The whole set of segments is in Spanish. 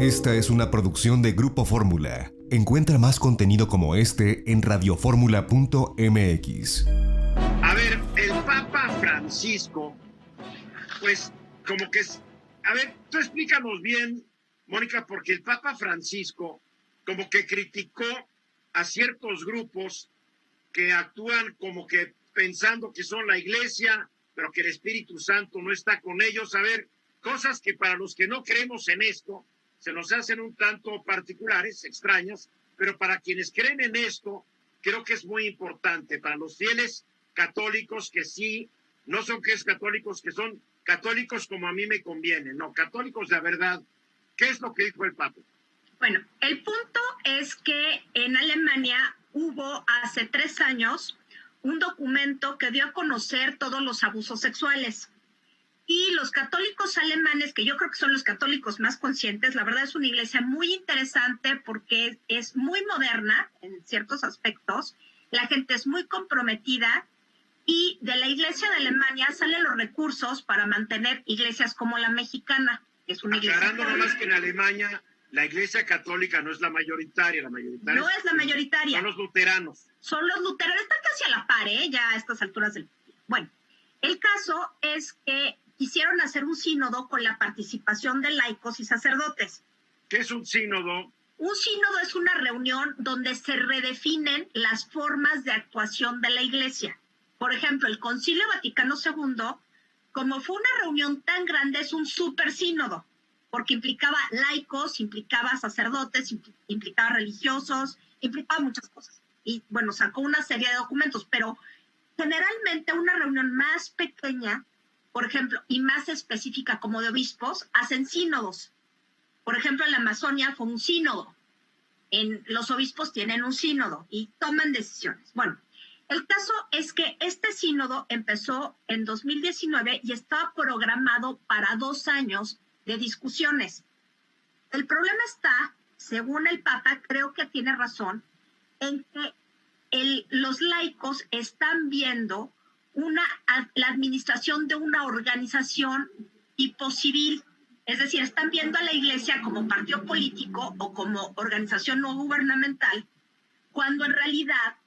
Esta es una producción de Grupo Fórmula. Encuentra más contenido como este en radioformula.mx. A ver, el Papa Francisco, pues como que es... A ver, tú explícanos bien, Mónica, porque el Papa Francisco como que criticó a ciertos grupos que actúan como que pensando que son la iglesia, pero que el Espíritu Santo no está con ellos. A ver, cosas que para los que no creemos en esto se nos hacen un tanto particulares, extrañas, pero para quienes creen en esto, creo que es muy importante. Para los fieles católicos que sí, no son que es católicos, que son católicos como a mí me conviene, no, católicos de verdad. ¿Qué es lo que dijo el Papa? Bueno, el punto es que en Alemania hubo hace 3 años un documento que dio a conocer todos los abusos sexuales. Y los católicos alemanes, que yo creo que son los católicos más conscientes, la verdad es una iglesia muy interesante porque es muy moderna en ciertos aspectos, la gente es muy comprometida y de la iglesia de Alemania salen los recursos para mantener iglesias como la mexicana, que es una iglesia... Aclarando nomás que en Alemania la iglesia católica no es la mayoritaria, no es la mayoritaria. Son los luteranos. Son los luteranos, están casi a la par, ya a estas alturas del... Bueno, el caso es que quisieron hacer un sínodo con la participación de laicos y sacerdotes. ¿Qué es un sínodo? Un sínodo es una reunión donde se redefinen las formas de actuación de la iglesia. Por ejemplo, el Concilio Vaticano II, como fue una reunión tan grande, es un super sínodo, porque implicaba laicos, implicaba sacerdotes, implicaba religiosos, implicaba muchas cosas. Y bueno, sacó una serie de documentos, pero generalmente una reunión más pequeña, por ejemplo, y más específica como de obispos, hacen sínodos. Por ejemplo, en la Amazonia fue un sínodo. Los obispos tienen un sínodo y toman decisiones. Bueno, el caso es que este sínodo empezó en 2019 y estaba programado para 2 años de discusiones. El problema está, según el Papa, creo que tiene razón, en que los laicos están viendo la administración de una organización tipo civil, es decir, están viendo a la iglesia como partido político o como organización no gubernamental, cuando en realidad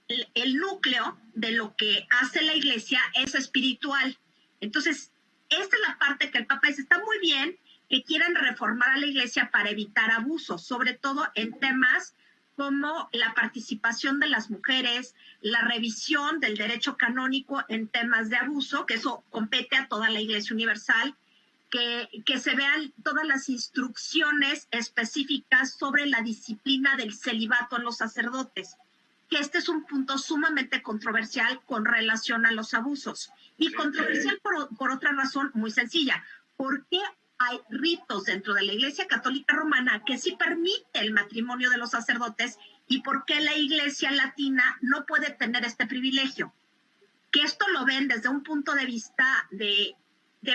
el núcleo de lo que hace la iglesia es espiritual. Entonces, esta es la parte que el Papa dice, está muy bien que quieran reformar a la iglesia para evitar abusos, sobre todo en temas como la participación de las mujeres, la revisión del derecho canónico en temas de abuso, que eso compete a toda la Iglesia Universal, que se vean todas las instrucciones específicas sobre la disciplina del celibato en los sacerdotes, que este es un punto sumamente controversial con relación a los abusos. Y controversial por otra razón muy sencilla. ¿Por qué hay ritos dentro de la Iglesia Católica Romana que sí permite el matrimonio de los sacerdotes y por qué la Iglesia Latina no puede tener este privilegio? Que esto lo ven desde un punto de vista de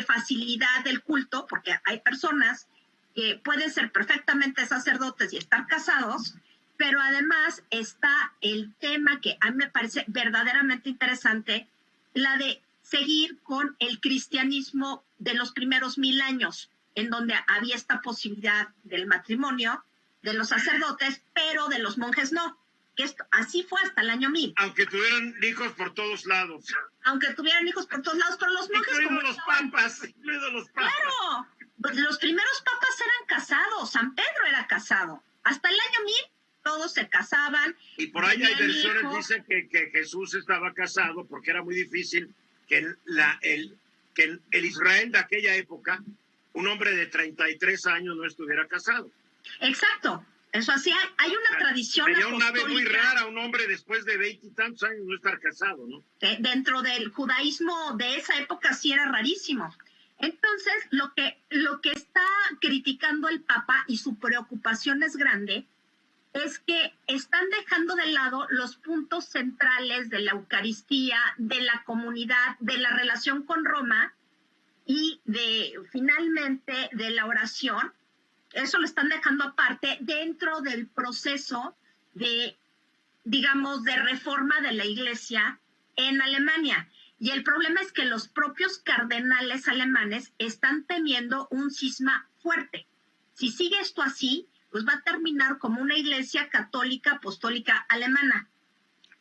facilidad del culto, porque hay personas que pueden ser perfectamente sacerdotes y estar casados, pero además está el tema que a mí me parece verdaderamente interesante, la de seguir con el cristianismo de los primeros 1000 años, en donde había esta posibilidad del matrimonio de los sacerdotes, pero de los monjes no. Que esto, así fue hasta el año 1000. Aunque tuvieran hijos por todos lados. Aunque tuvieran hijos por todos lados, pero los monjes... Incluidos los papas. Claro, los primeros papas eran casados, San Pedro era casado. Hasta el año 1000 todos se casaban. Y por ahí hay versiones que dicen que Jesús estaba casado porque era muy difícil que el Israel de aquella época, un hombre de 33 años no estuviera casado. Exacto. Eso así, hay una tradición sería una ave muy rara, un hombre después de 20 y tantos años no estar casado, ¿no? Dentro del judaísmo de esa época sí era rarísimo. Entonces, lo que está criticando el Papa y su preocupación es grande, es que están dejando de lado los puntos centrales de la Eucaristía, de la comunidad, de la relación con Roma y finalmente de la oración. Eso lo están dejando aparte dentro del proceso de reforma de la iglesia en Alemania. Y el problema es que los propios cardenales alemanes están temiendo un cisma fuerte. si sigue esto así, pues va a terminar como una iglesia católica apostólica alemana.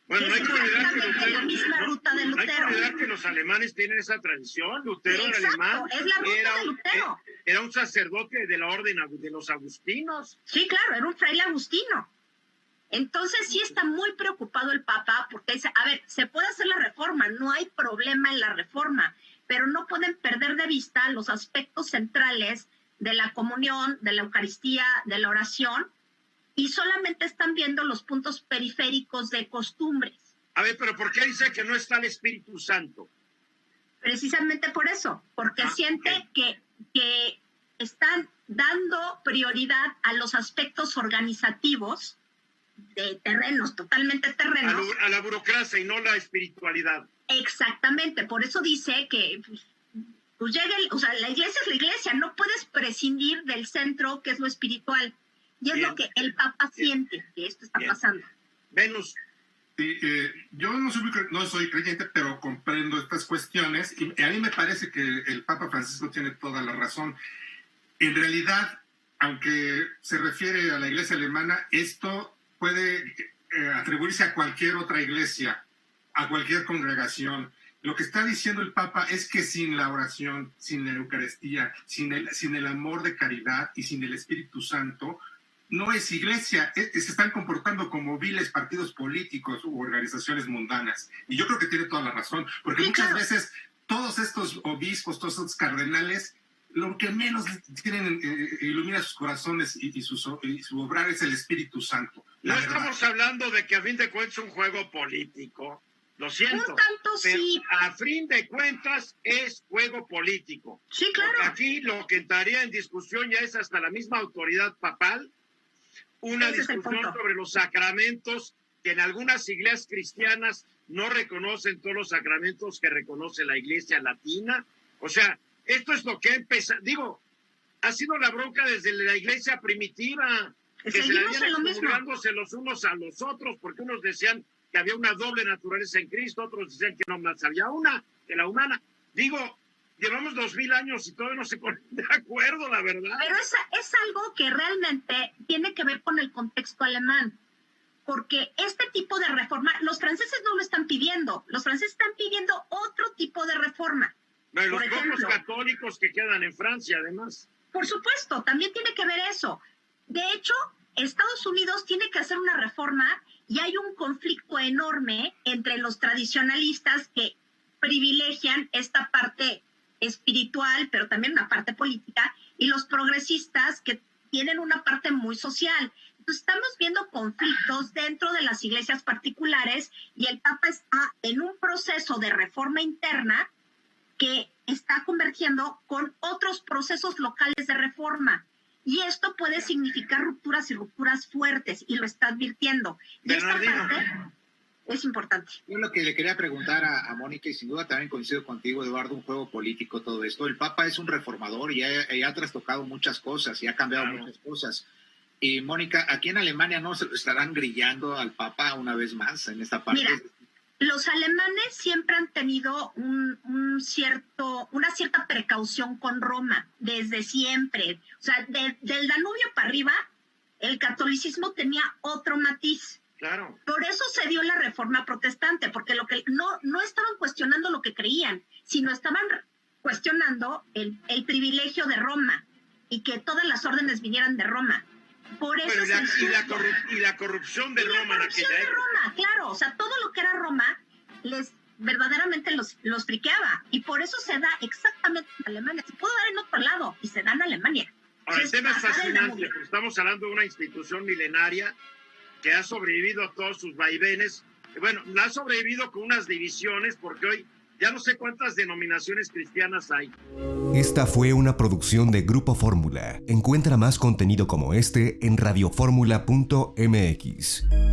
Bueno, no hay que olvidar que exactamente la misma ruta de no hay que Lutero. olvidar que los alemanes tienen esa tradición. Lutero era Exacto, alemán. es la ruta de Lutero. Era un sacerdote de la orden de los agustinos. Sí, claro, era un fraile agustino. Entonces sí está muy preocupado el Papa porque dice, a ver, se puede hacer la reforma, no hay problema en la reforma, pero no pueden perder de vista los aspectos centrales de la comunión, de la Eucaristía, de la oración, y solamente están viendo los puntos periféricos de costumbres. A ver, pero ¿por qué dice que no está el Espíritu Santo? Precisamente por eso, porque siente que están dando prioridad a los aspectos organizativos de terrenos, totalmente terrenos. A la burocracia y no la espiritualidad. Exactamente, por eso dice que pues llegue, o sea, la iglesia es la iglesia, no puedes prescindir del centro que es lo espiritual. Y es lo que el Papa siente que esto está pasando. Venus. Sí, yo no soy creyente, pero comprendo estas cuestiones y a mí me parece que el Papa Francisco tiene toda la razón. En realidad, aunque se refiere a la iglesia alemana, esto puede atribuirse a cualquier otra iglesia, a cualquier congregación. Lo que está diciendo el Papa es que sin la oración, sin la Eucaristía, sin el amor de caridad y sin el Espíritu Santo, no es iglesia, se están comportando como viles partidos políticos u organizaciones mundanas. Y yo creo que tiene toda la razón, porque sí, muchas veces todos estos obispos, todos estos cardenales, lo que menos tienen ilumina sus corazones y su obrar es el Espíritu Santo. No estamos hablando de que a fin de cuentas es un juego político. Lo siento. Un tanto pero sí. A fin de cuentas es juego político. Sí, claro. Porque aquí lo que entraría en discusión ya es hasta la misma autoridad papal, una discusión sobre los sacramentos, que en algunas iglesias cristianas no reconocen todos los sacramentos que reconoce la iglesia latina. O sea, esto es lo que empieza, digo, ha sido la bronca desde la iglesia primitiva, que se la habían excomulgándose los unos a los otros, porque unos decían que había una doble naturaleza en Cristo, otros decían que no más había una, que la humana. Digo, llevamos 2000 años y todavía no se ponen de acuerdo, la verdad. Pero es algo que realmente tiene que ver con el contexto alemán, porque este tipo de reforma, los franceses no lo están pidiendo, los franceses están pidiendo otro tipo de reforma. Bueno, los pocos católicos que quedan en Francia, además. Por supuesto, también tiene que ver eso. De hecho, Estados Unidos tiene que hacer una reforma y hay un conflicto enorme entre los tradicionalistas que privilegian esta parte espiritual, pero también una parte política, y los progresistas que tienen una parte muy social. Entonces estamos viendo conflictos dentro de las iglesias particulares y el Papa está en un proceso de reforma interna que está convergiendo con otros procesos locales de reforma. Y esto puede significar rupturas y rupturas fuertes, y lo está advirtiendo. Y esta parte es importante. Yo lo que le quería preguntar a Mónica, y sin duda también coincido contigo, Eduardo, un juego político todo esto. El Papa es un reformador y ha trastocado muchas cosas y ha cambiado muchas cosas. Y Mónica, aquí en Alemania no se lo estarán grillando al Papa una vez más en esta parte. Mira, los alemanes siempre han tenido una cierta precaución con Roma, desde siempre. O sea, del Danubio para arriba, el catolicismo tenía otro matiz. Claro. Por eso se dio la reforma protestante, porque no estaban cuestionando lo que creían, sino estaban cuestionando el privilegio de Roma y que todas las órdenes vinieran de Roma. Por eso la corrupción de Roma en aquella época. Roma, claro, o sea, todo lo que era Roma verdaderamente los friqueaba, y por eso se da exactamente en Alemania. Se pudo dar en otro lado y se da en Alemania. Ahora, el tema es fascinante, porque estamos hablando de una institución milenaria que ha sobrevivido a todos sus vaivenes. Bueno, la ha sobrevivido con unas divisiones, porque hoy ya no sé cuántas denominaciones cristianas hay. Esta fue una producción de Grupo Fórmula. Encuentra más contenido como este en radioformula.mx.